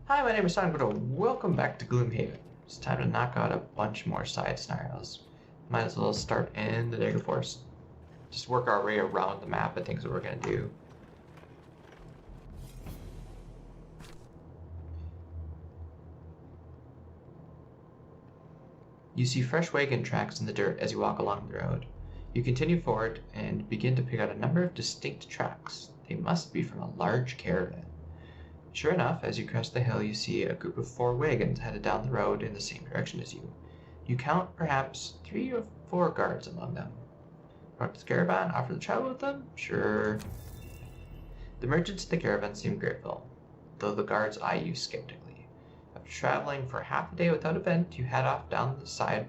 Hi, my name is Scoundrel. Welcome back to Gloomhaven. It's time to knock out a bunch more side scenarios. Might as well start in the Dagger Forest. Just work our way around the map and things that we're going to do. You see fresh wagon tracks in the dirt as you walk along the road. You continue forward and begin to pick out a number of distinct tracks. They must be from a large caravan. Sure enough, as you crest the hill, you see a group of 4 wagons headed down the road in the same direction as you. You count perhaps 3 or 4 guards among them. Approach the caravan, offer to travel with them? Sure. The merchants in the caravan seem grateful, though the guards eye you skeptically. After traveling for half a day without event, you head off down a side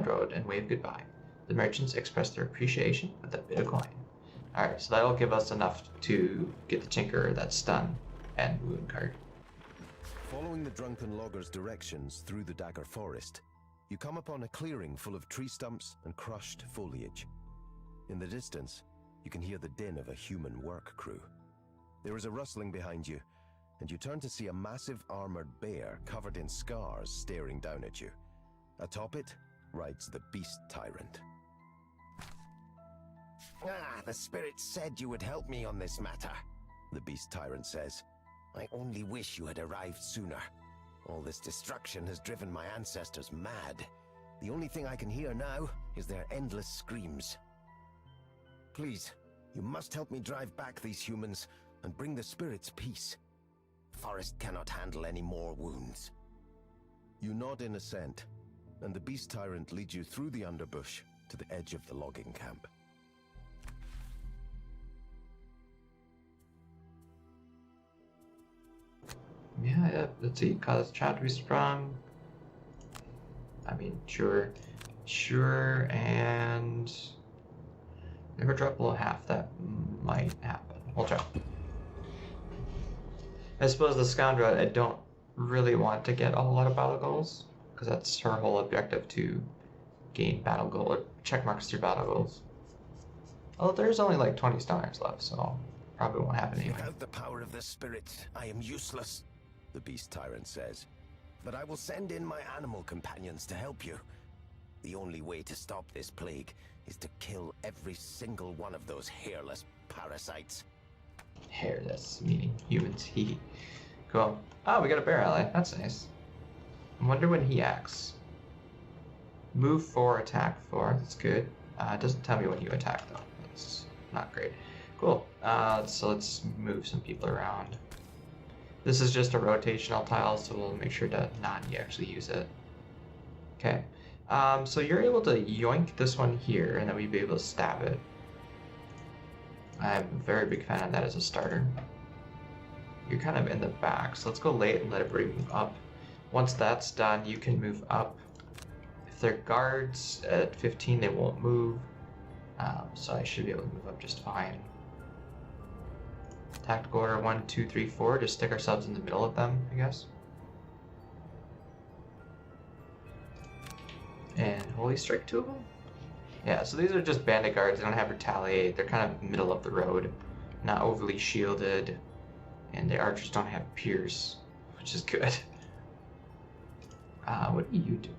road and wave goodbye. The merchants express their appreciation with a bit of coin. Alright, so that'll give us enough to get the Tinker, that stun, and wound card. Following the drunken logger's directions through the Dagger Forest, you come upon a clearing full of tree stumps and crushed foliage. In the distance, you can hear the din of a human work crew. There is a rustling behind you, and you turn to see a massive armored bear covered in scars staring down at you. Atop it rides the Beast Tyrant. The spirit said you would help me on this matter, The Beast Tyrant says. I only wish you had arrived sooner. All this destruction has driven my ancestors mad. The only thing I can hear now is their endless screams. Please, you must help me drive back these humans and bring the spirits peace. The forest cannot handle any more wounds. You nod in assent, and the Beast Tyrant leads you through the underbush to the edge of the logging camp. Yeah, let's see, cause the child to be sprung. I mean, sure, and never drop below half. That might happen. We'll try. I suppose the Scoundrel, I don't really want to get a whole lot of battle goals, because that's her whole objective, to gain battle goal or check marks through battle goals. Although there's only like 20 stunners left, so probably won't happen anyway. Without the power of the spirit, I am useless, The Beast Tyrant says. but I will send in my animal companions to help you. The only way to stop this plague is to kill every single one of those hairless parasites. Hairless, meaning humans. He. Cool. Oh, we got a bear ally. That's nice. I wonder when he acts. Move 4, attack 4. That's good. It doesn't tell me when you attack though. That's not great. Cool. So let's move some people around. This is just a rotational tile, so we'll make sure to not actually use it. Okay. So you're able to yoink this one here, and then we'd be able to stab it. I'm a very big fan of that as a starter. You're kind of in the back, so let's go late and let everybody move up. Once that's done, you can move up. If they're guards at 15, they won't move. So I should be able to move up just fine. Tactical order 1, 2, 3, 4. Just stick ourselves in the middle of them, I guess. And Holy Strike 2 of them? Yeah, so these are just bandit guards. They don't have retaliate. They're kind of middle of the road, not overly shielded. And the archers don't have pierce, which is good. What are you doing?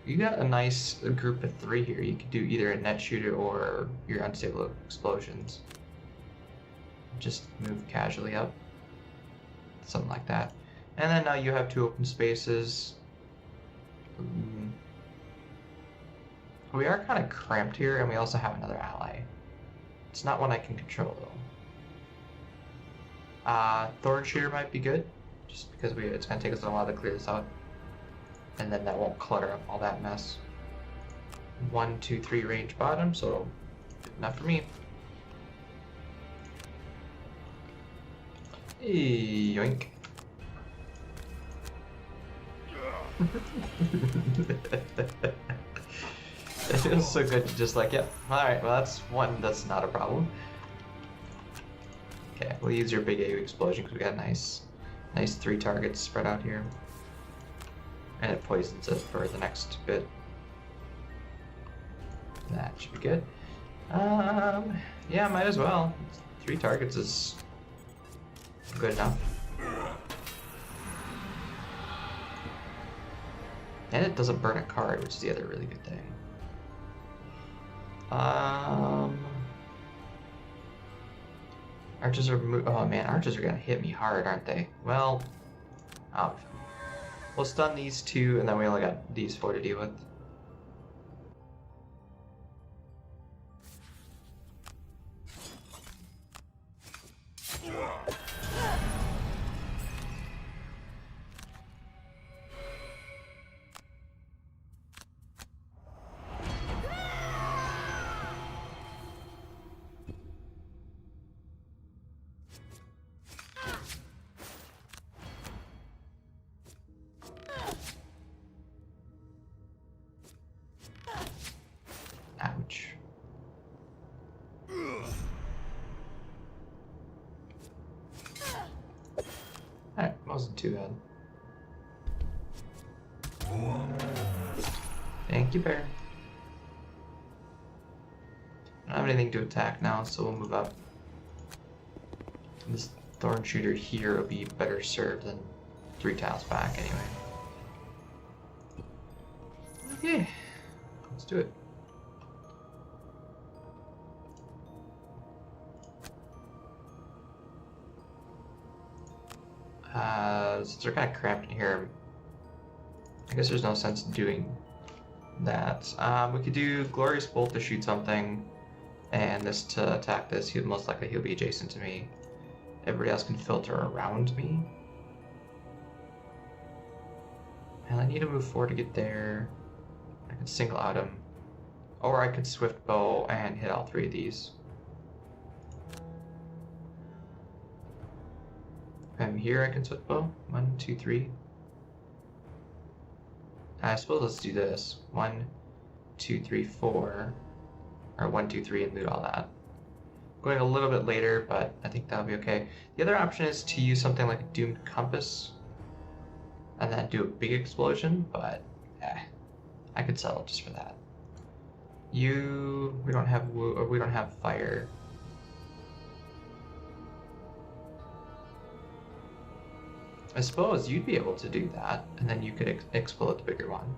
You got a nice group of 3 here. You could do either a net shooter or your unstable explosions. Just move casually up. Something like that. And then now you have 2 open spaces. We are kind of cramped here, and we also have another ally. It's not one I can control, though. Thorn Shooter might be good, just because it's going to take us a while to clear this out. And then that won't clutter up all that mess. 1, 2, 3 range bottom, so good enough for me. Yoink. It feels so good to just like, yep, alright, well that's one that's not a problem. Okay, we'll use your big AU explosion because we got nice 3 targets spread out here. And it poisons it for the next bit. That should be good. Yeah, might as well. 3 targets is Good enough. And it doesn't burn a card, which is the other really good thing. Archers are oh man, archers are gonna hit me hard, aren't they? Well, we'll stun these two, and then we only got these four to deal with. Ouch. Alright, wasn't too bad. Thank you, bear. I don't have anything to attack now, so we'll move up. This thorn shooter here will be better served than 3 tiles back anyway. Okay, let's do it. Since they're kind of cramped in here, I guess there's no sense in doing that. We could do Glorious Bolt to shoot something, and this to attack this. Most likely he'll be adjacent to me. Everybody else can filter around me. And I need to move forward to get there. I can single out him. Or I could Swift Bow and hit all 3 of these. Here I can Swift Bow. 1, 2, 3. I suppose let's do this. 1, 2, 3, 4. Or 1, 2, 3 and loot all that. Going a little bit later, but I think that'll be okay. The other option is to use something like a Doomed Compass and then do a big explosion, but I could settle just for that. We don't have fire. I suppose you'd be able to do that, and then you could explode the bigger one.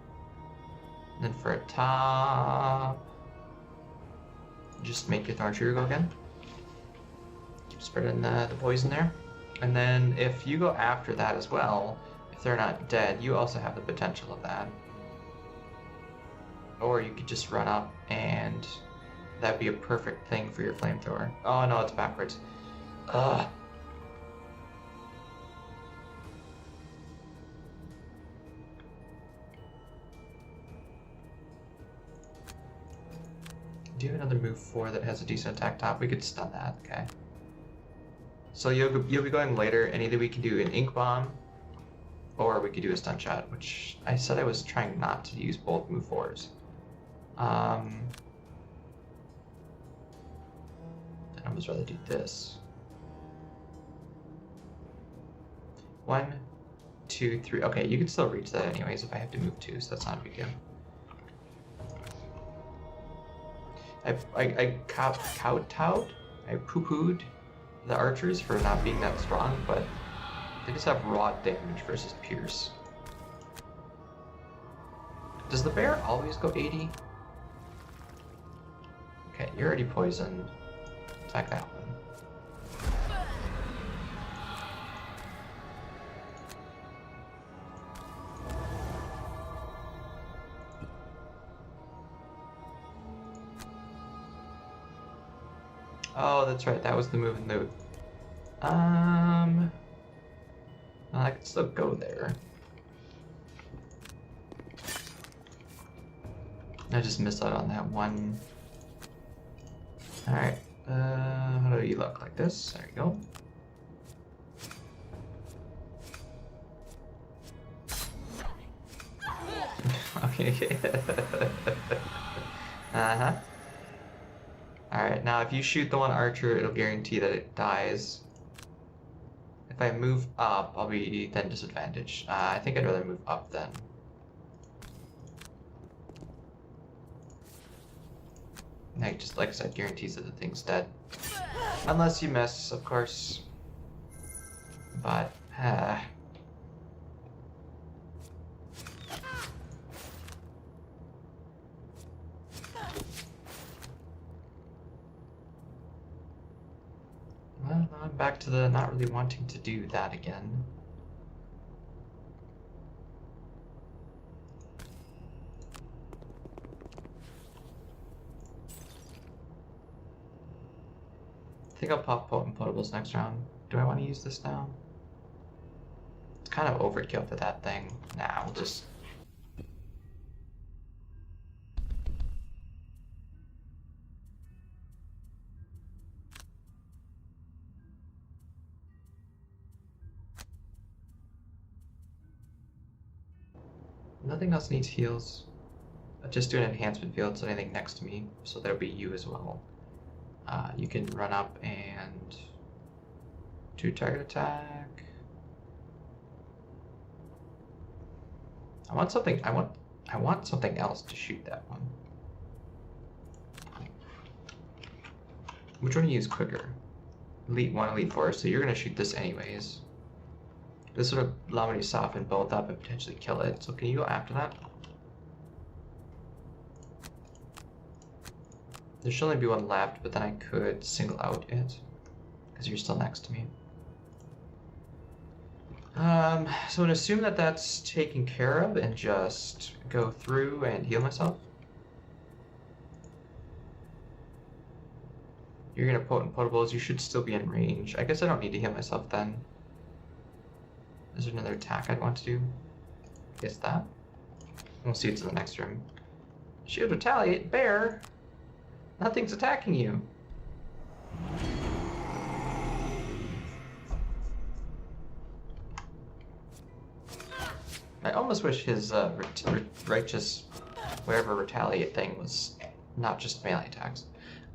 And then for a top, just make your Thorn Shooter go again. Keep spreading the poison there. And then if you go after that as well, if they're not dead, you also have the potential of that. Or you could just run up and that'd be a perfect thing for your flamethrower. Oh no, it's backwards. Ugh. Do you have another move 4 that has a decent attack top? We could stun that, okay. So you'll be going later, and either we can do an Ink Bomb, or we could do a stun shot, which I said I was trying not to use both move 4s. I'd almost rather do this. 1, 2, 3. Okay, you can still reach that anyways if I have to move 2, so that's not a big deal. I kowtowed, I poo-pooed the archers for not being that strong, but they just have raw damage versus pierce. Does the bear always go 80? Okay, you're already poisoned. Attack that one. Oh, that's right. That was the move and loot. I could still go there. I just missed out on that one. All right. How do you look? Like this? There you go. Okay. Uh-huh. Alright, now if you shoot the one archer, it'll guarantee that it dies. If I move up, I'll be then disadvantaged. I think I'd rather move up then. Just like I said, guarantees that the thing's dead. Unless you miss, of course. but well, I'm back to the not really wanting to do that again. I think I'll pop potent potables next round. Do I want to use this now? It's kind of overkill for that thing. Nah, we'll just... Nothing else needs heals. I'll just do an enhancement field so anything next to me, so there'll be you as well. You can run up and do target attack. I want something else to shoot that one. Which one do you use quicker? Elite 1, Elite 4, so you're gonna shoot this anyways. This would allow me to soften both up and potentially kill it. So can you go after that? There should only be one left, but then I could single out it because you're still next to me. So I'm gonna assume that that's taken care of and just go through and heal myself. You're gonna potent potables. You should still be in range. I guess I don't need to heal myself then. Is there another attack I'd want to do? Guess that. We'll see it's in the next room. Shield retaliate, bear. Nothing's attacking you. I almost wish his righteous, whatever retaliate thing was not just melee attacks.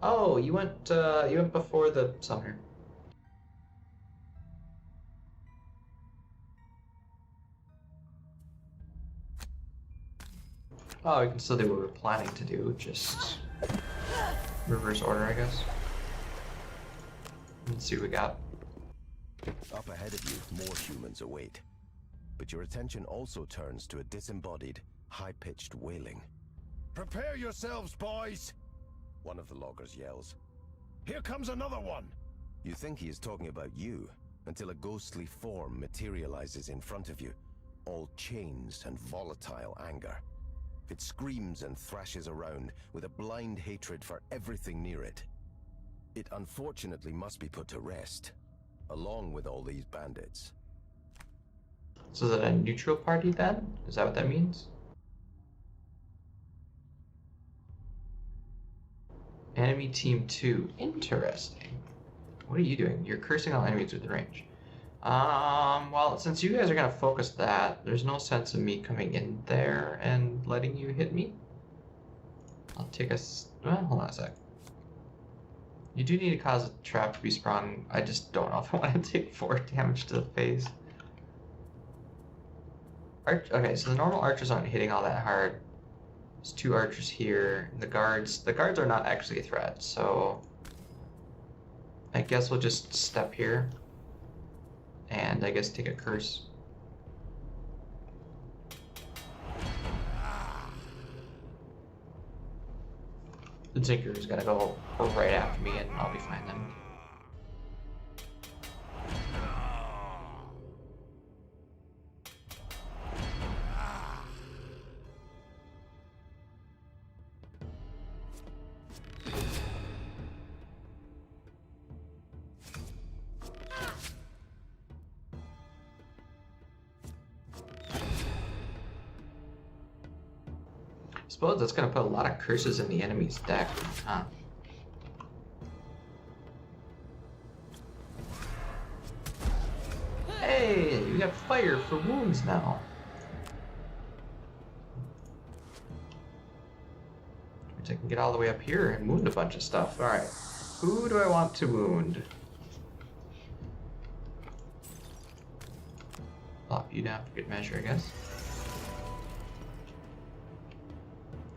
Oh, you went before the summoner. Oh, we can still do what we're planning to do, just reverse order, I guess. Let's see what we got. Up ahead of you, more humans await. But your attention also turns to a disembodied, high-pitched wailing. Prepare yourselves, boys! One of the loggers yells. Here comes another one! You think he is talking about you, until a ghostly form materializes in front of you, all chains and volatile anger. It screams and thrashes around with a blind hatred for everything near it. It unfortunately must be put to rest, along with all these bandits. So is that a neutral party then? Is that what that means? Enemy team 2. Interesting. What are you doing? You're cursing all enemies within range. Well, since you guys are gonna focus that, there's no sense of me coming in there and letting you hit me. I'll take a... well, hold on a sec. You do need to cause a trap to be sprung. I just don't know if I want to take 4 damage to the face. Okay, so the normal archers aren't hitting all that hard. There's 2 archers here. The guards are not actually a threat, so... I guess we'll just step here. And I guess take a curse. The Tinker's gonna go right after me and I'll be fine then. I suppose that's gonna put a lot of curses in the enemy's deck, huh? Hey, you got fire for wounds now. Which I can get all the way up here and wound a bunch of stuff. Alright, who do I want to wound? Plop you down for good measure, I guess.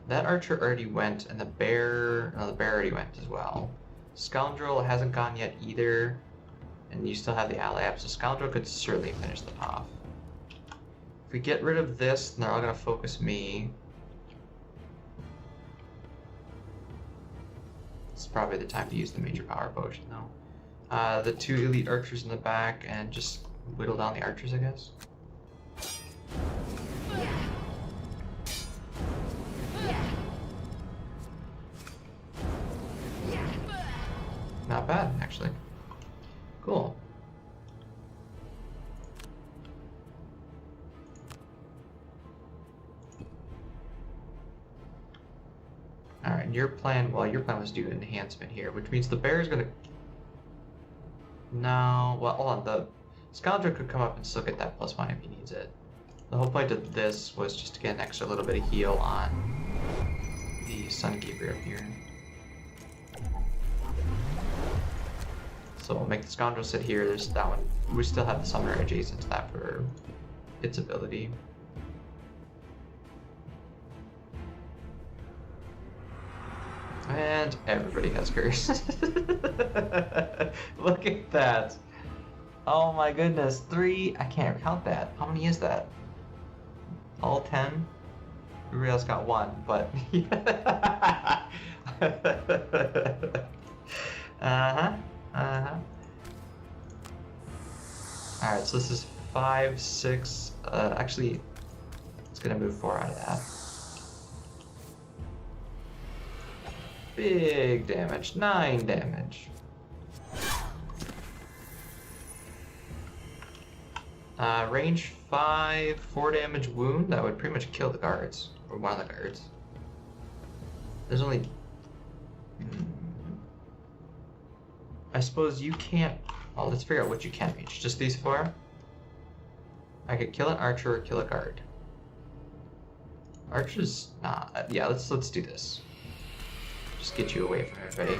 That archer already went, and the bear... no, the bear already went as well. Scoundrel hasn't gone yet either. And you still have the ally up, so Scoundrel could certainly finish them off. If we get rid of this, then they're all going to focus me. It's probably the time to use the major power potion, though. The 2 elite archers in the back, and just whittle down the archers, I guess. Not bad, actually. Cool. Alright, your plan was to do enhancement here, which means the bear is gonna... No, well, hold on, the Scoundrel could come up and still get that +1 if he needs it. The whole point of this was just to get an extra little bit of heal on the Sunkeeper up here. So we'll make the Scoundrel sit here. There's that one. We still have the Summoner adjacent to that for its ability. And everybody has curse. Look at that. Oh my goodness. 3. I can't count that. How many is that? All 10? Everybody else got 1, but... Alright, so this is 5, 6, actually, it's gonna move 4 out of that. Big damage, 9 damage. Range 5, 4 damage wound, that would pretty much kill the guards, or one of the guards. There's only... I suppose you can't... Well, let's figure out what you can reach. Just these 4? I could kill an archer or kill a guard. Archer's not... Yeah, let's do this. Just get you away from everybody.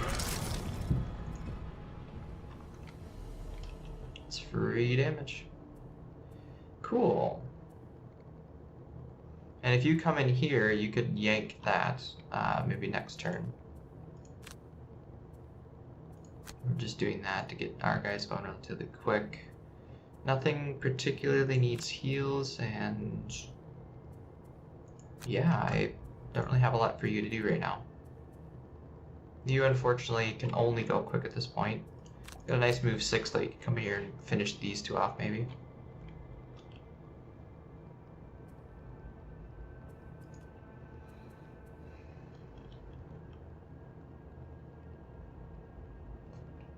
It's free damage. Cool. And if you come in here, you could yank that maybe next turn. We're just doing that to get our guys going relatively quick. Nothing particularly needs heals, and yeah, I don't really have a lot for you to do right now. You unfortunately can only go quick at this point. Got a nice move 6 though, you can come here and finish these 2 off maybe.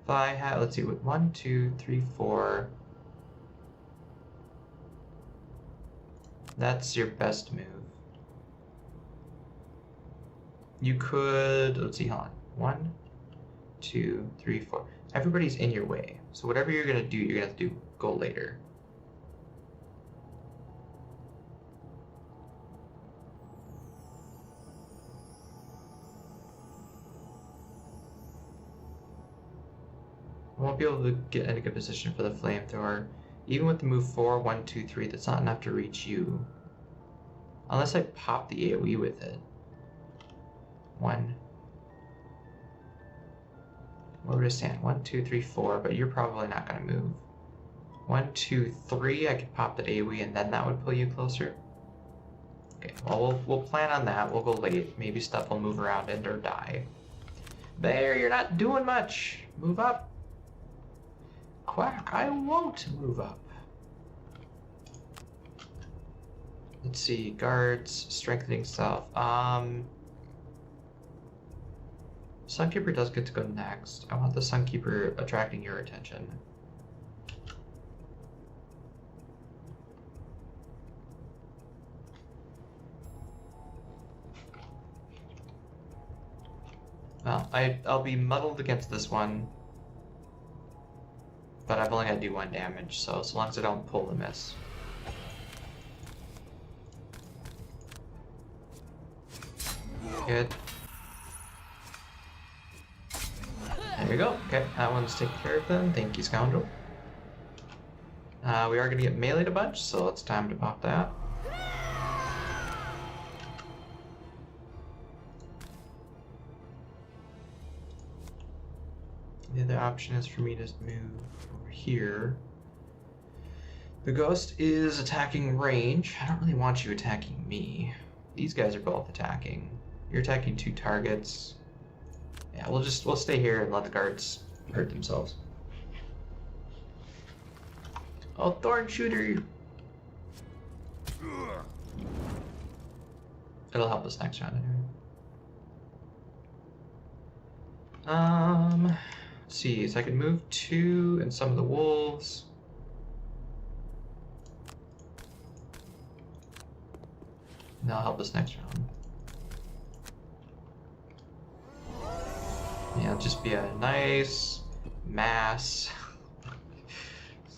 If I had, let's see, 1, 2, 3, 4. That's your best move. You could, let's see, hold on. 1, 2, 3, 4. Everybody's in your way. So whatever you're gonna do, you're gonna have to go later. I won't be able to get in a good position for the flamethrower. Even with the move 4, 1, 2, 3, that's not enough to reach you. Unless I pop the AoE with it. 1. Where would I stand? 1, 2, 3, 4, but you're probably not going to move. 1, 2, 3, I could pop that AoE and then that would pull you closer. Okay, well, we'll plan on that. We'll go late. Maybe stuff will move around and or die. There, you're not doing much. Move up. Quack, I won't move up. Let's see, guards, strengthening self. Sunkeeper does get to go next. I want the Sunkeeper attracting your attention. Well, I'll be muddled against this one. But I've only got to do 1 damage, so as long as I don't pull the miss. Good. There you go. Okay, that one's taken care of then. Thank you, Scoundrel. We are going to get meleeed a bunch, so it's time to pop that. the option is for me to move over here. The ghost is attacking range. I don't really want you attacking me. These guys are both attacking. You're attacking 2 targets. Yeah, we'll stay here and let the guards hurt themselves. Oh, Thorn Shooter! It'll help us next round anyway. Let's see, so I can move 2 and some of the wolves. And that'll help us next round. Yeah, it'll just be a nice mass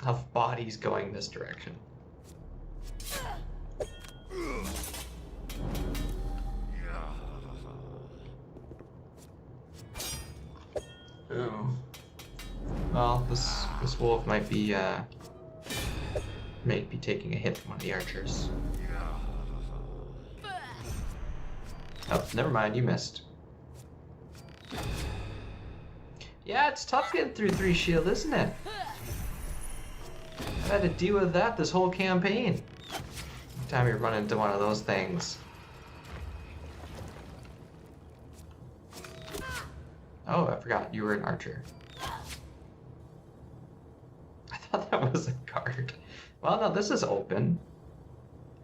of bodies going this direction. Ooh. Well, this wolf might be taking a hit from one of the archers. Oh, never mind, you missed. Yeah, it's tough getting through 3 shield, isn't it? I've had to deal with that this whole campaign. Every time you run into one of those things. Oh, I forgot you were an archer. I thought that was a guard. Well, no, this is open.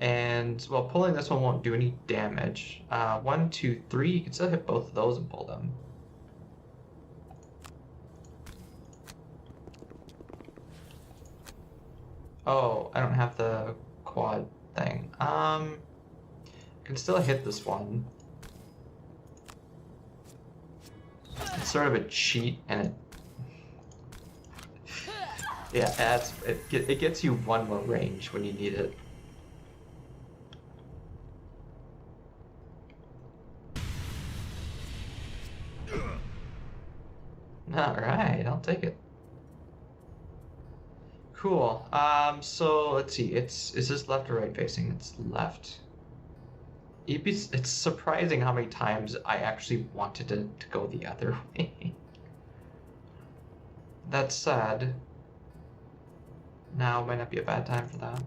And, well, pulling this one won't do any damage. 1, 2, 3, you can still hit both of those and pull them. Oh, I don't have the quad thing. I can still hit this one. It's sort of a cheat, and it... Yeah, it gets you 1 more range when you need it. Alright, I'll take it. Cool. So let's see. Is this left or right facing? It's left. It's surprising how many times I actually wanted to go the other way. That's sad. Now might not be a bad time for that.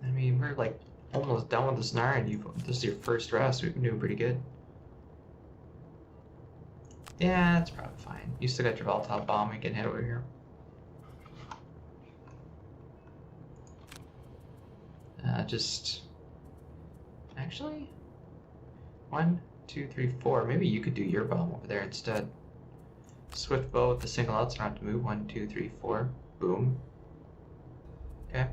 I mean, we're like almost done with the Snar, and this is your first rest. We've been doing pretty good. Yeah, it's probably fine. You still got your volatile bomb. We can head over here. Actually, 1, 2, 3, 4. Maybe you could do your bomb over there instead. Swift bow with the single out, so I don't have to move. 1, 2, 3, 4. Boom. Okay.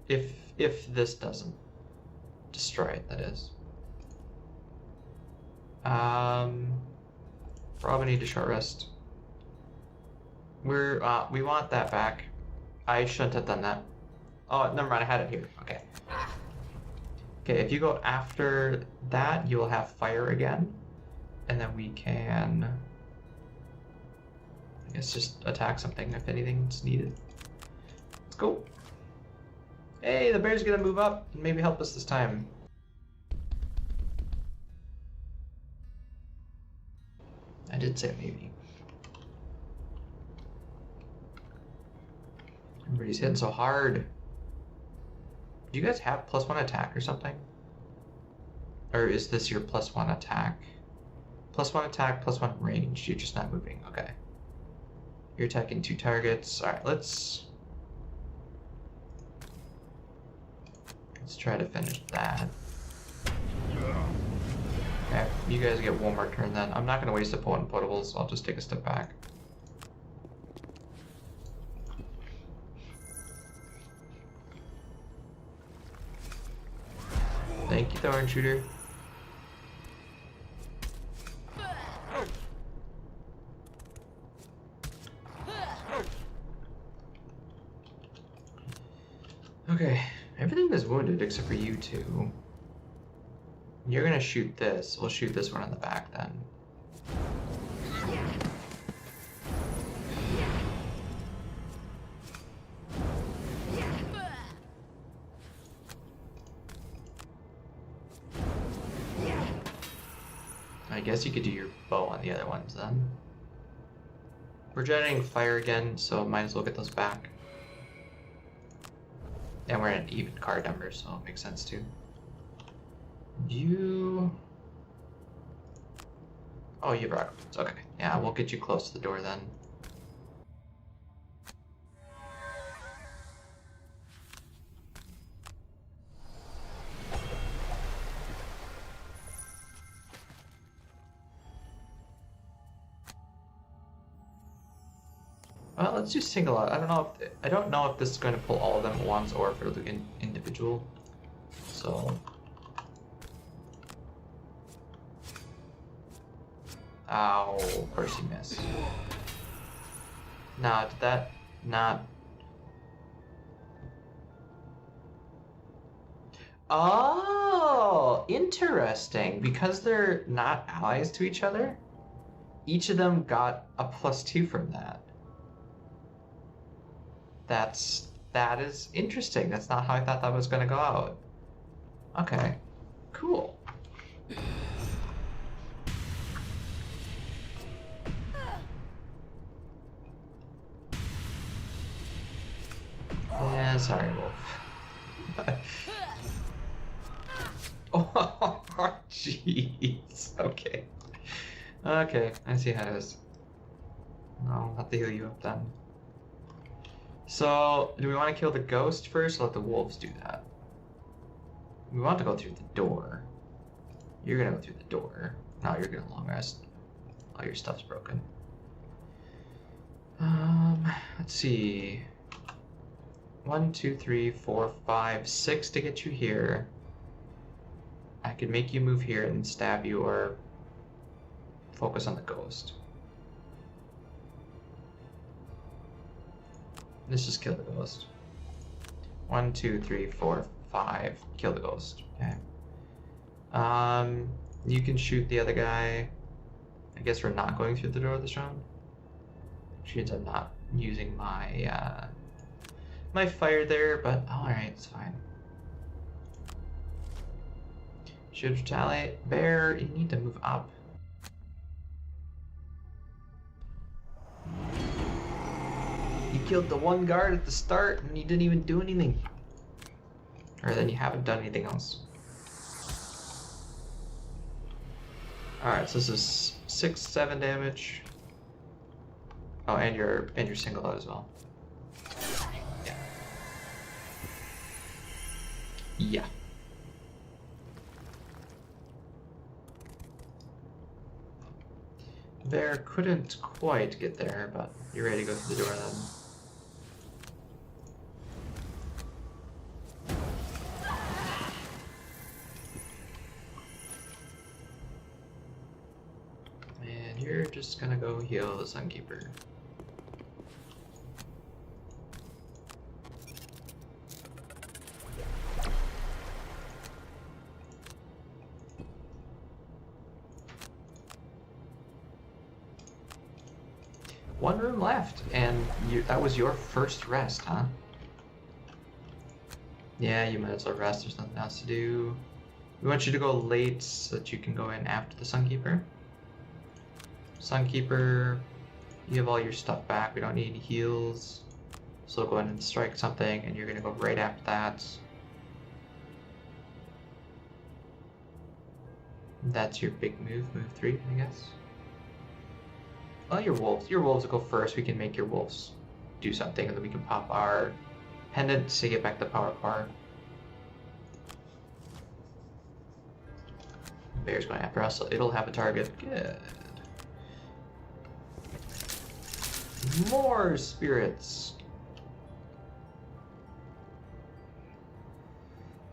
If this doesn't destroy it, that is. Probably need a short rest. We want that back. I shouldn't have done that. Oh, never mind. I had it here. Okay. Okay, if you go after that, you will have fire again, and then we can, I guess, just attack something if anything's needed. Let's go. Hey, the bear's gonna move up and maybe help us this time. I did say maybe. Everybody's hitting so hard. Do you guys have +1 attack or something? Or is this your +1 attack? +1 attack, +1 range. You're just not moving. Okay. You're attacking 2 targets. Alright, let's try to finish that. Okay, you guys get 1 more turn then. I'm not going to waste a potent potables, so I'll just take a step back. Thank you, Thorn Shooter. Okay, everything is wounded except for you 2. You're gonna shoot this. We'll shoot this one in the back then. guess you could do your bow on the other ones then. We're generating fire again, so might as well get those back. And we're in an even card number, so it makes sense too. You... Oh, you have rocket boots. Okay. Yeah, we'll get you close to the door then. Well, let's do single out. I don't know if this is going to pull all of them at once or if it'll do individual. So, ow! Of course you missed. Nah, did that not? Oh, interesting. Because they're not allies to each other, each of them got a +2 from that. That is interesting. That's not how I thought that was going to go out. Okay, cool. Yeah, sorry, Wolf. Oh, jeez. Okay. Okay, I see how it is. No, I'll have to heal you up then. So, do we want to kill the ghost first or let the wolves do that? We want to go through the door. You're gonna go through the door. No, you're gonna long rest. All your stuff's broken. Let's see. 1, 2, 3, 4, 5, 6 to get you here. I could make you move here and stab you or focus on the ghost. Let's just kill the ghost. 1, 2, 3, 4, 5. Kill the ghost. Okay. You can shoot the other guy. I guess we're not going through the door this round. Which means I'm not using my my fire there, but alright, it's fine. Should retaliate. Bear, you need to move up. You killed the one guard at the start and you didn't even do anything. Or then you haven't done anything else. Alright, so this is 6, 7 damage. Oh, and your single out as well. Yeah. Yeah. Bear couldn't quite get there, but you're ready to go through the door then. And you're just gonna go heal the Sunkeeper. One room left, and that was your first rest, huh? Yeah, you might as well rest. There's nothing else to do. We want you to go late so that you can go in after the Sunkeeper. Sunkeeper, you have all your stuff back. We don't need any heals. So go in and strike something, and you're going to go right after that. That's your big move, move 3, I guess. Well, your wolves will go first. We can make your wolves do something, and then we can pop our pendant to get back the power bar. Bear's going after us, so it'll have a target. Good. More spirits.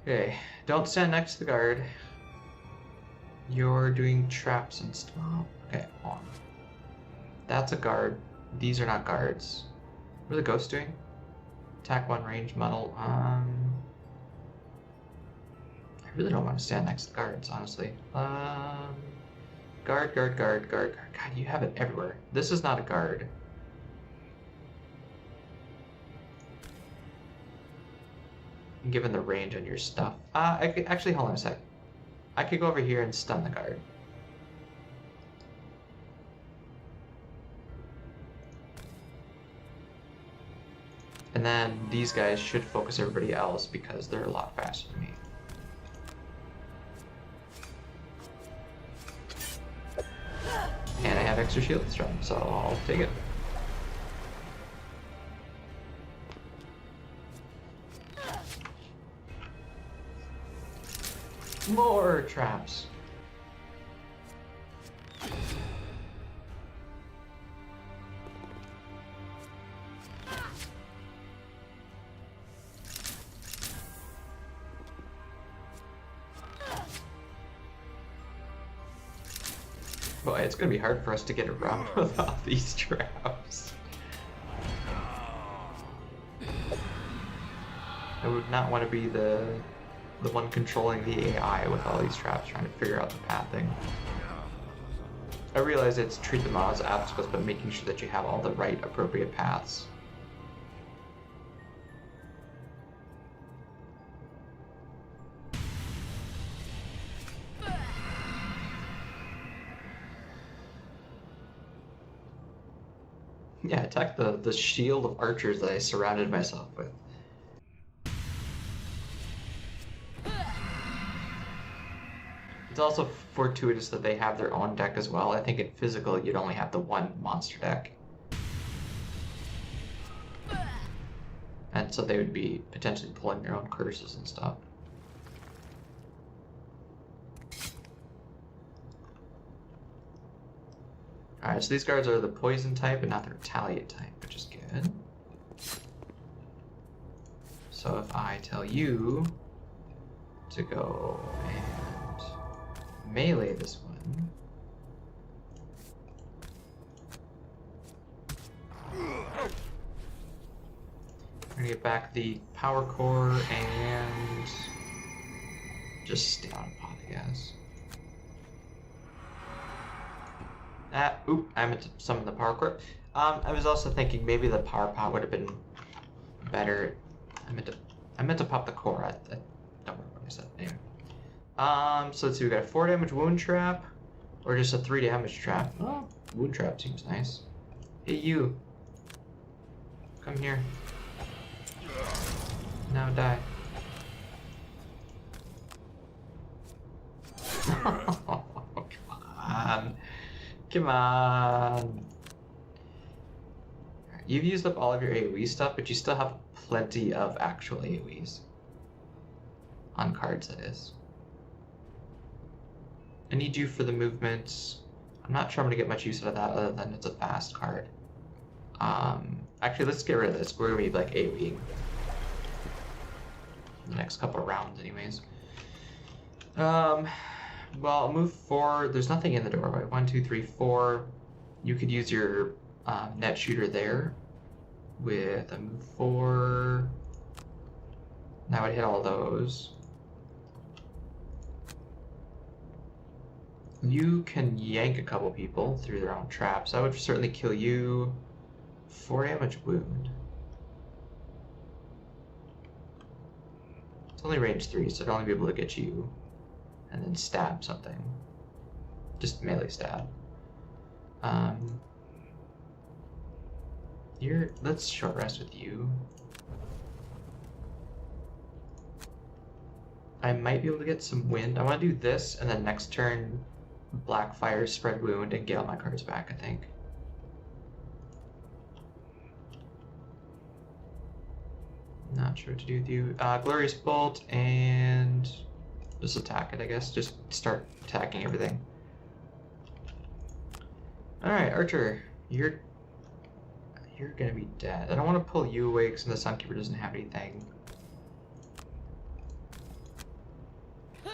Okay, don't stand next to the guard. You're doing traps and stuff. Okay, hold on. That's a guard. These are not guards. What are the ghosts doing? Attack 1, range, muddle. I really don't want to stand next to guards, honestly. Guard. God, you have it everywhere. This is not a guard. Given the range on your stuff. I could actually hold on a sec. I could go over here and stun the guard. And then these guys should focus everybody else because they're a lot faster than me. And I have extra shield strength, so I'll take it. More traps. Boy, it's gonna be hard for us to get around without these traps. I would not want to be the one controlling the AI with all these traps, trying to figure out the pathing. I realize it's treat them all as obstacles, but making sure that you have all the right appropriate paths. Yeah, attack the shield of archers that I surrounded myself with. It's also fortuitous that they have their own deck as well. I think in physical you'd only have the one monster deck. And so they would be potentially pulling their own curses and stuff. Alright, so these guards are the poison type and not the retaliate type, which is good. So if I tell you to go and melee this one. I'm gonna get back the power core and just stay on pot, I guess. Oop, I meant to summon the power core. I was also thinking maybe the power pot would have been better. I meant to pop the core. I don't remember what I said. Anyway. So let's see, we got a 4 damage wound trap, or just a 3 damage trap. Oh, wound trap seems nice. Hey, you. Come here. Now die. Oh, come on. Come on. You've used up all of your AoE stuff, but you still have plenty of actual AoEs. On cards, that is. I need you for the movements. I'm not sure I'm going to get much use out of that other than it's a fast card. Actually, let's get rid of this. We're going to be like AoEing the next couple of rounds anyways. Well, I'll move 4. There's nothing in the doorway. 1, 2, 3, 4. You could use your net shooter there with a move 4. That would hit all those. You can yank a couple people through their own traps. I would certainly kill you. 4 damage wound. It's only range 3, so I'd only be able to get you. And then stab something. Just melee stab. Let's short rest with you. I might be able to get some wind. I want to do this, and then next turn, Blackfire, spread wound, and get all my cards back, I think. Not sure what to do with you. Glorious Bolt, and just attack it, I guess. Just start attacking everything. Alright, Archer, you're gonna be dead. I don't want to pull you away because the Sunkeeper doesn't have anything. And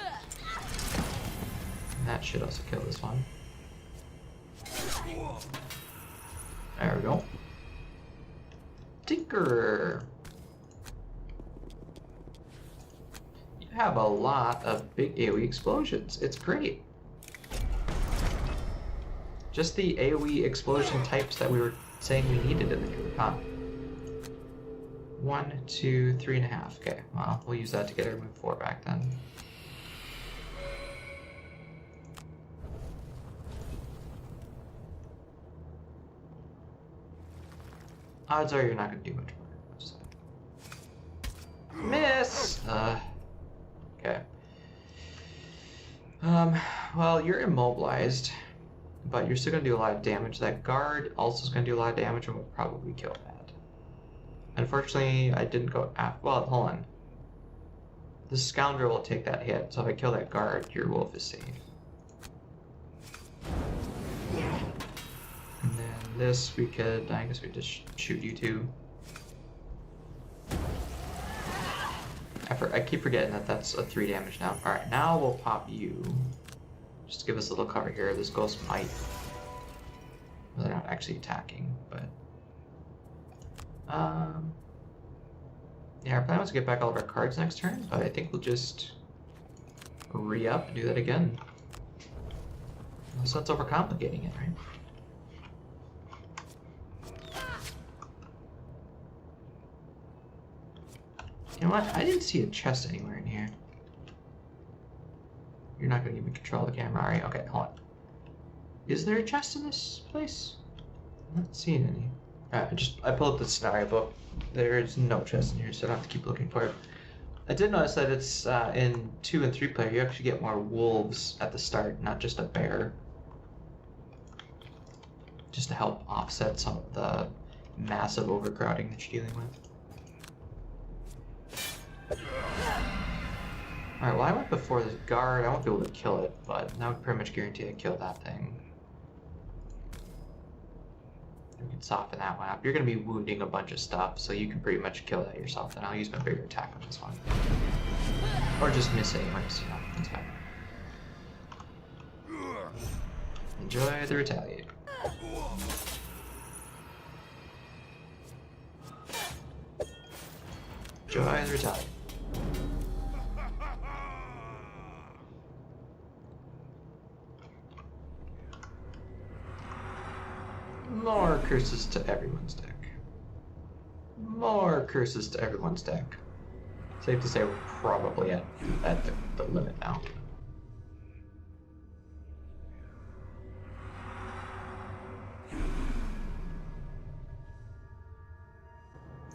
that should also kill this one. There we go. Tinkerer. You have a lot of big AoE explosions. It's great. Just the AoE explosion types that we were saying we needed in the group, huh? 1, 2, 3.5. Okay, well, we'll use that to get our move 4 back then. Odds are you're not going to do much more. Miss! Okay. Well, you're immobilized, but you're still gonna do a lot of damage. That guard also is gonna do a lot of damage and will probably kill that. Unfortunately, I didn't go after. Well, hold on. The Scoundrel will take that hit, so if I kill that guard, your wolf is safe. And then this, we could, I guess we just shoot you too. I keep forgetting that that's a 3 damage now. Alright, now we'll pop you. Just to give us a little cover here. This ghost might. Well, they're not actually attacking, but. Yeah, our plan was to get back all of our cards next turn, but I think we'll just re-up and do that again. So that's overcomplicating it, right? You know what? I didn't see a chest anywhere in here. You're not going to give me control of the camera, are you? Okay, hold on. Is there a chest in this place? I'm not seeing any. I pulled up the scenario book. There is no chest in here, so I don't have to keep looking for it. I did notice that it's in 2 and 3 player, you actually get more wolves at the start, not just a bear. Just to help offset some of the massive overcrowding that you're dealing with. Alright, well I went before this guard. I won't be able to kill it, but that would pretty much guarantee I kill that thing. We can soften that one up. You're going to be wounding a bunch of stuff, so you can pretty much kill that yourself, and I'll use my bigger attack on this one. Or just miss anyways, you know, it's fine. Enjoy the retaliate. Enjoy the retaliate. More curses to everyone's deck. More curses to everyone's deck. Safe to say we're probably at the limit now.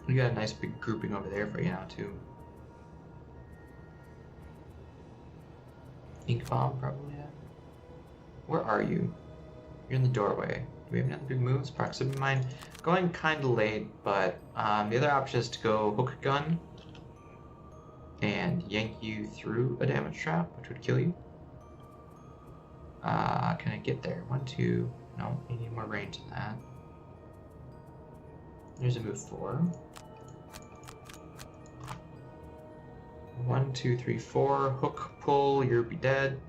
We got a nice big grouping over there for you now too. Ink bomb probably. Yeah. Where are you? You're in the doorway. Do we have any other big moves? Proximity mine. Going kind of late, but the other option is to go hook gun and yank you through a damage trap, which would kill you. Can I get there? 1, 2. No, you need more range than that. There's a move 4. 1, 2, 3, 4. Hook, pull, you'll be dead.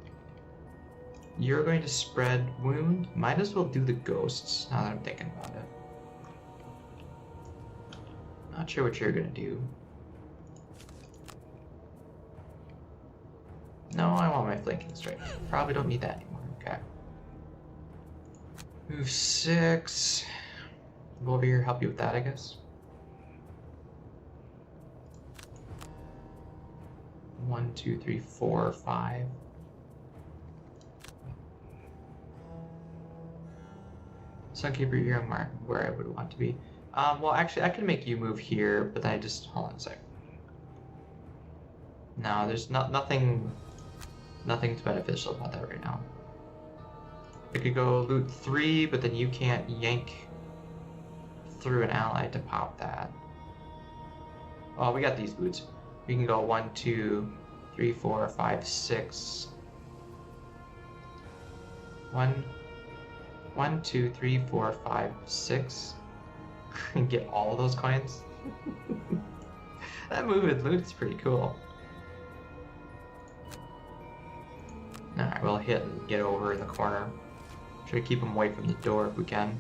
You're going to spread wound. Might as well do the ghosts now that I'm thinking about it. Not sure what you're gonna do. No, I want my flanking strike. Probably don't need that anymore. Okay. Move 6. Go over here, help you with that, I guess. 1, 2, 3, 4, 5. Sunkeeper, you're where I would want to be. Well, actually, I can make you move here, but then I just hold on a sec. No, there's nothing beneficial about that right now. I could go loot 3, but then you can't yank through an ally to pop that. Oh, we got these boots. We can go 1, 2, 3, 4, 5, 6. 1, 2, 3, 4, 5, 6. And get all those coins. That move with loot is pretty cool. Alright, we'll hit and get over in the corner. Try to keep him away from the door if we can.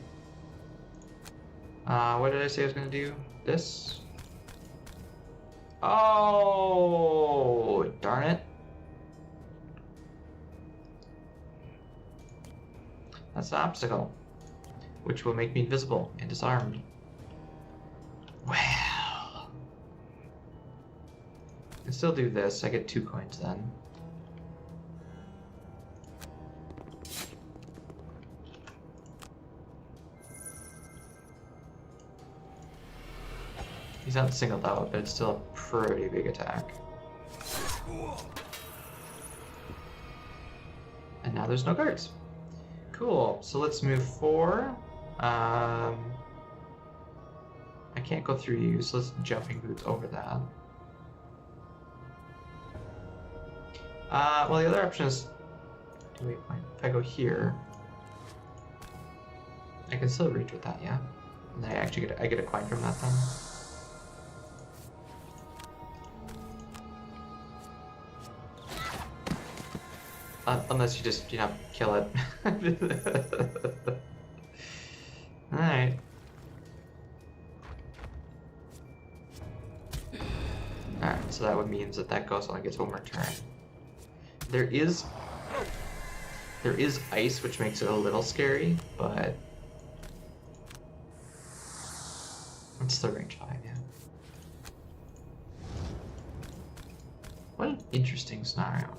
What did I say I was going to do? This? Oh, darn it. That's the obstacle, which will make me invisible and disarmed. Well, I can still do this. I get 2 coins then. He's not singled out, but it's still a pretty big attack. And now there's no guards. Cool, so let's move 4. I can't go through you, so let's jumping boots over that. Well, the other option is, wait, if I go here, I can still reach with that, yeah. And I actually get a coin from that then. Unless you just, kill it. Alright. Alright, so that would mean that goes only gets one more turn. There is ice, which makes it a little scary, but it's still range 5, yeah. What an interesting scenario.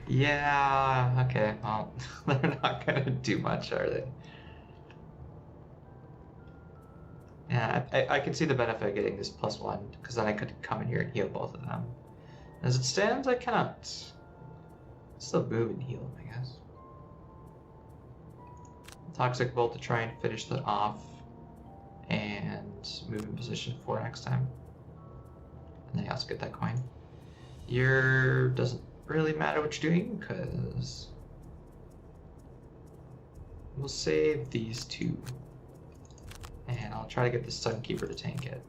Yeah, okay, well, they're not gonna do much, are they? Yeah, I can see the benefit of getting this +1, because then I could come in here and heal both of them. As it stands, I cannot. Still move and heal, I guess. Toxic Bolt to try and finish that off, and move in position 4 next time. And then you also get that coin. Your doesn't really matter what you're doing, because we'll save these 2. And I'll try to get the Sunkeeper to tank it.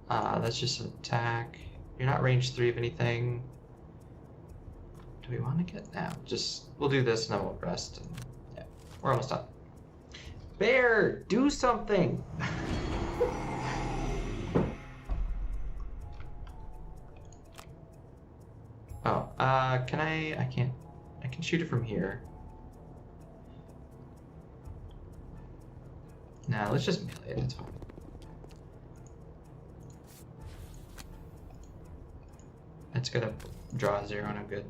That's just an attack. You're not range 3 of anything. Do we want to get now? We'll do this and then we'll rest. And yeah, we're almost done. Bear, do something! Oh, can I can't. I can shoot it from here. Nah, let's just melee it, it's fine. It's gonna draw a 0, no good.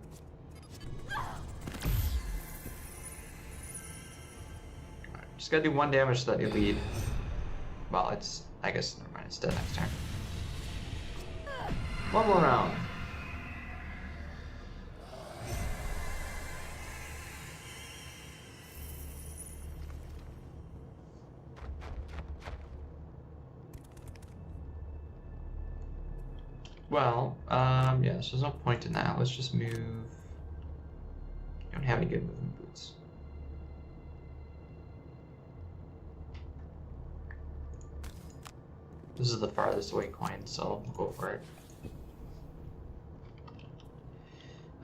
Alright, just gotta do 1 damage so that you lead. Well, I guess, never mind, it's dead next turn. 1 more round. Well, yeah, so there's no point in that. Let's just move. You don't have any good movement boots. This is the farthest away coin, so we'll go for it.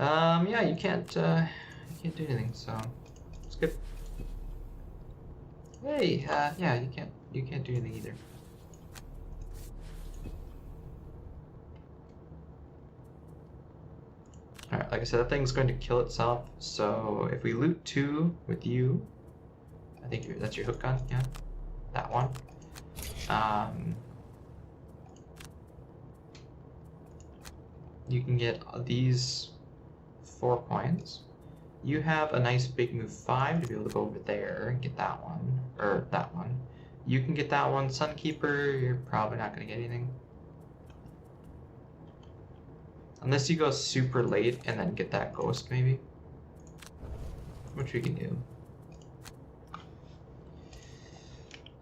Yeah, you can't do anything, so it's good. Hey, yeah, you can't do anything either. Alright, like I said, that thing's going to kill itself, so if we loot 2 with you, I think that's your hook gun, yeah? That one. You can get these 4 coins. You have a nice big move 5 to be able to go over there and get that one, or that one. You can get that one. Sunkeeper, you're probably not going to get anything. Unless you go super late and then get that ghost, maybe. Which we can do.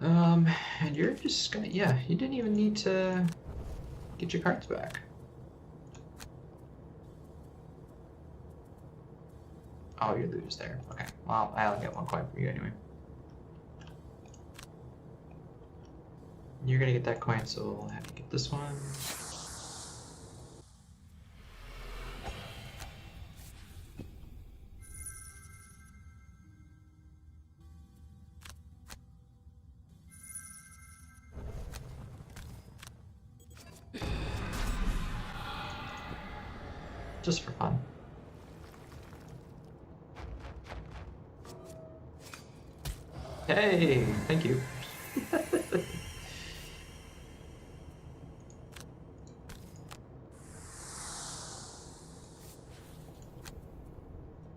And you're just gonna, yeah, you didn't even need to get your cards back. Oh, you lose there. Okay, well, I only get 1 coin from you anyway. You're gonna get that coin, so we'll have you get this one. Just for fun. Hey, thank you.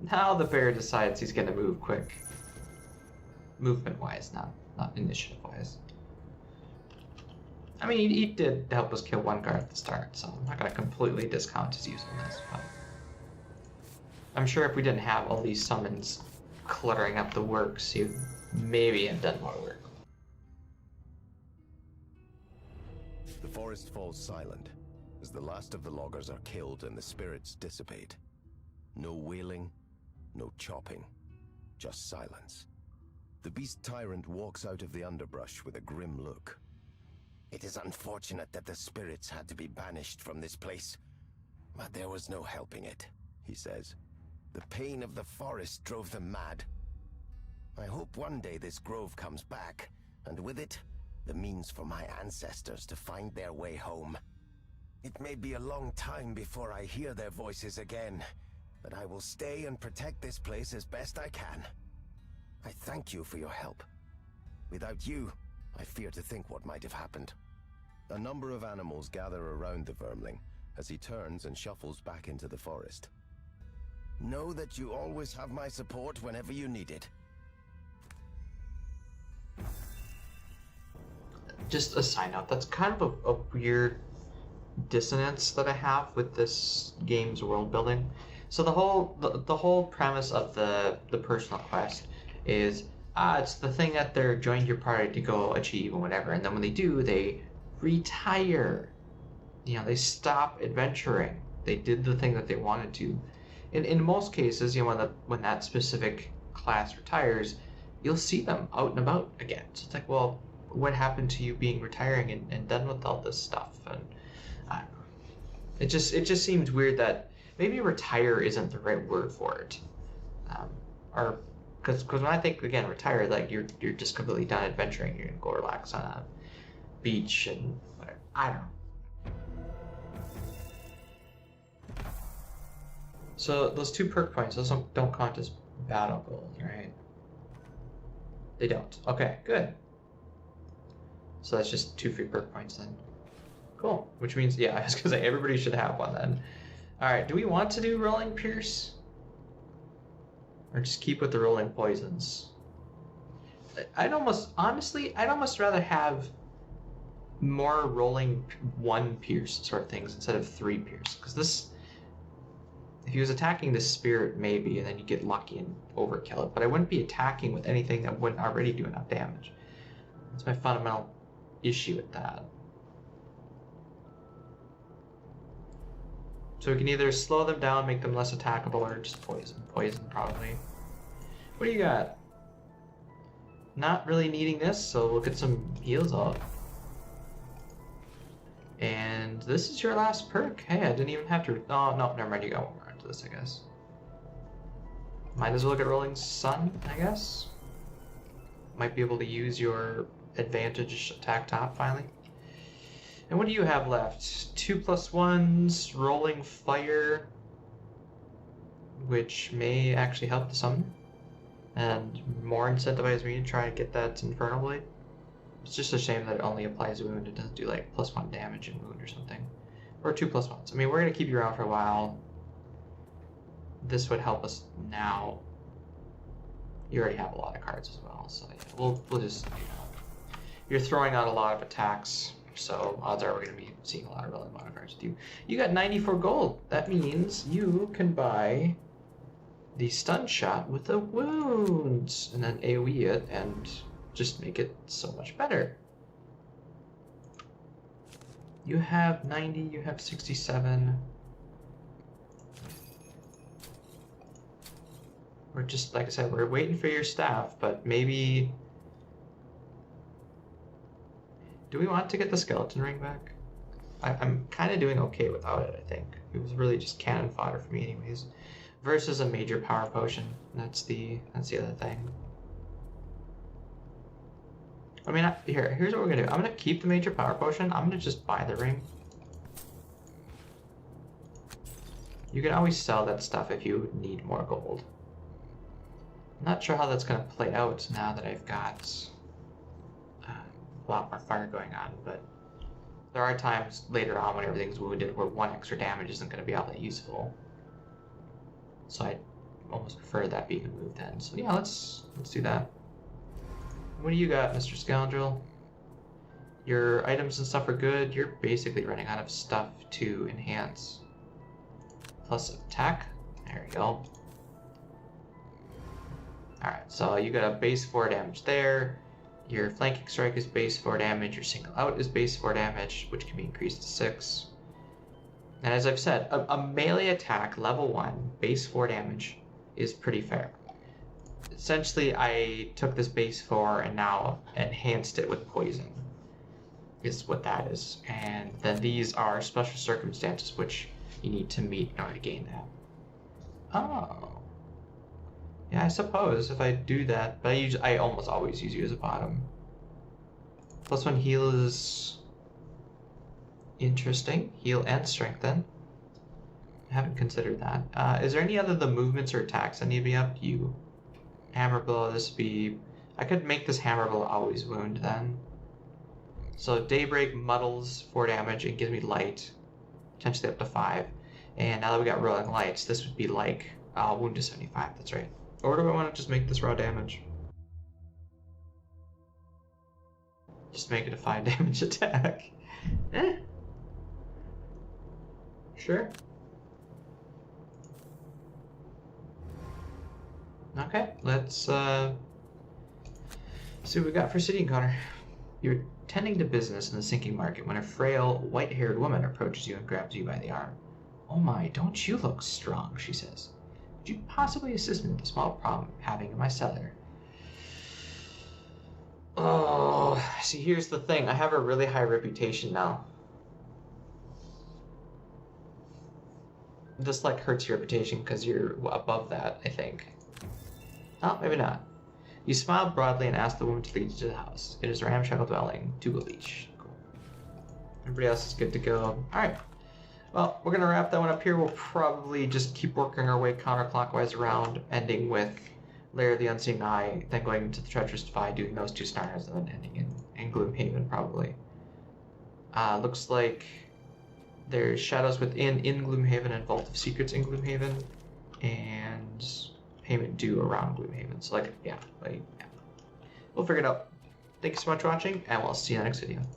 Now the bear decides he's gonna move quick. Movement-wise, not initiative-wise. I mean, he did help us kill 1 guard at the start, so I'm not gonna completely discount his usefulness, but I'm sure if we didn't have all these summons cluttering up the works, he'd maybe have done more work. The forest falls silent as the last of the loggers are killed and the spirits dissipate. No wailing, no chopping, just silence. The beast tyrant walks out of the underbrush with a grim look. It is unfortunate that the spirits had to be banished from this place, but there was no helping it, He says. The pain of the forest drove them mad. I hope one day this grove comes back, and with it, the means for my ancestors to find their way home. It may be a long time before I hear their voices again, but I will stay and protect this place as best I can. I thank you for your help. Without you, I fear to think what might have happened. A number of animals gather around the vermling as he turns and shuffles back into the forest. Know that you always have my support whenever you need it. Just a side note, that's kind of a weird dissonance that I have with this game's world building. So the whole premise of the personal quest is it's the thing that they're joined your party to go achieve and whatever, and then when they do, they retire. You know, they stop adventuring. They did the thing that they wanted to. In most cases, you know, when that specific class retires, you'll see them out and about again. So it's like, well, what happened to you being retiring and done with all this stuff? And I don't know. It just seems weird that maybe retire isn't the right word for it, or because when I think again retire, like you're just completely done adventuring. You're gonna go relax on a beach and whatever. I don't know. So those 2 perk points, those don't count as battle goals, right? They don't. Okay, good. So that's just 2 free perk points then. Cool. Which means, yeah, I was gonna say everybody should have one then. All right, do we want to do rolling pierce? Or just keep with the rolling poisons? Honestly, I'd almost rather have more rolling 1 pierce sort of things instead of 3 pierce. Because this, if he was attacking the spirit maybe, and then you get lucky and overkill it, but I wouldn't be attacking with anything that wouldn't already do enough damage. That's my fundamental issue with that. So we can either slow them down, make them less attackable, or just poison. Poison, probably. What do you got? Not really needing this, so we'll get some heals up. And this is your last perk. Hey, I didn't even have to... Oh, no, never mind. You got one more into this, I guess. Might as well get Rolling Sun, I guess. Might be able to use your advantage attack top, finally. And what do you have left? 2+1s, Rolling Fire, which may actually help the summon, and more incentivize me to try and get that Infernal Blade. It's just a shame that it only applies wound. It doesn't do like +1 damage in wound or something. Or 2+1s. I mean, we're gonna keep you around for a while. This would help us now. You already have a lot of cards as well, so yeah, we'll just, you know, you're throwing out a lot of attacks. So odds are we're going to be seeing a lot of rolling modifiers with you. You got 94 gold. That means you can buy the stun shot with the wounds and then AoE it and just make it so much better. You have 90, you have 67. We're just, like I said, we're waiting for your staff, but maybe... Do we want to get the skeleton ring back? I'm kind of doing okay without it, I think. It was really just cannon fodder for me anyways. Versus a major power potion. That's the other thing. I mean, here's what we're gonna do. I'm gonna keep the major power potion. I'm gonna just buy the ring. You can always sell that stuff if you need more gold. I'm not sure how that's gonna play out now that I've got a lot more fire going on, but there are times later on when everything's wounded where 1 extra damage isn't gonna be all that useful. So I almost prefer that being a move then. So yeah, let's do that. What do you got, Mr. Scoundrel? Your items and stuff are good. You're basically running out of stuff to enhance. Plus attack. There we go. Alright, so you got a base 4 damage there. Your flanking strike is base 4 damage. Your single out is base 4 damage, which can be increased to 6. And as I've said, a melee attack, level 1, base 4 damage, is pretty fair. Essentially, I took this base 4 and now enhanced it with poison, is what that is. And then these are special circumstances which you need to meet in order to gain that. Oh. Yeah, I suppose if I do that, but I almost always use you as a bottom. +1 heal is... interesting. Heal and strengthen. I haven't considered that. Is there any other the movements or attacks I need to be up? You. Hammer blow, this would be... I could make this hammer blow always wound then. So daybreak muddles 4 damage and gives me light. Potentially up to 5. And now that we got rolling lights, this would be like wound to 75, that's right. Or do I want to just make this raw damage? Just make it a 5 damage attack. Sure. Okay, let's see what we got for city encounter. You're tending to business in the sinking market when a frail, white-haired woman approaches you and grabs you by the arm. "Oh my, don't you look strong," she says. "Could you possibly assist me with a small problem I'm having in my cellar?" Oh, see, here's the thing. I have a really high reputation now. This, like, hurts your reputation because you're above that, I think. Oh, maybe not. You smile broadly and ask the woman to lead you to the house. It is a ramshackle dwelling, 2 gold each. Cool. Everybody else is good to go. Alright. Well, we're going to wrap that one up here. We'll probably just keep working our way counterclockwise around, ending with Lair of the Unseen Eye, then going into the Treacherous Defy, doing those 2 scenarios, and then ending in Gloomhaven, probably. Looks like there's Shadows Within in Gloomhaven and Vault of Secrets in Gloomhaven, and payment due around Gloomhaven. So, yeah. We'll figure it out. Thank you so much for watching, and we'll see you in the next video.